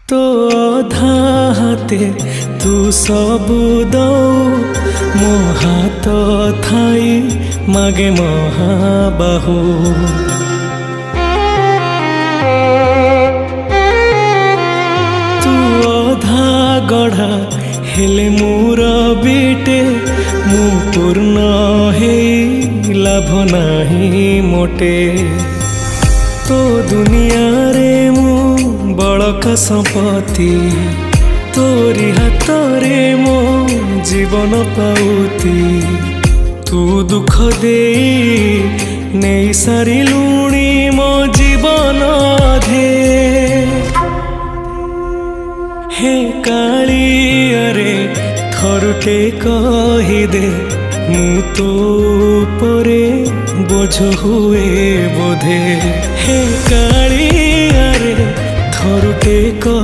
तो अधा हाथे तू सबु दऊ मो हाथ थाई मागे महाबाहु। तू अधा गढ़ा हेले मोर बेटे मु पूर्ण हे लाभ नाही मोटे। तो दुनिया रे मु बड़का संपत्ति तोरी हाथ रे मो जीवन पाउती। तू दुख दे नहीं सारी लुणी मो जीवन धे। हे काली अरे थरुटे कहिदे मु तो परे बोझ हुए बोधे। हे काली अरे थरुटे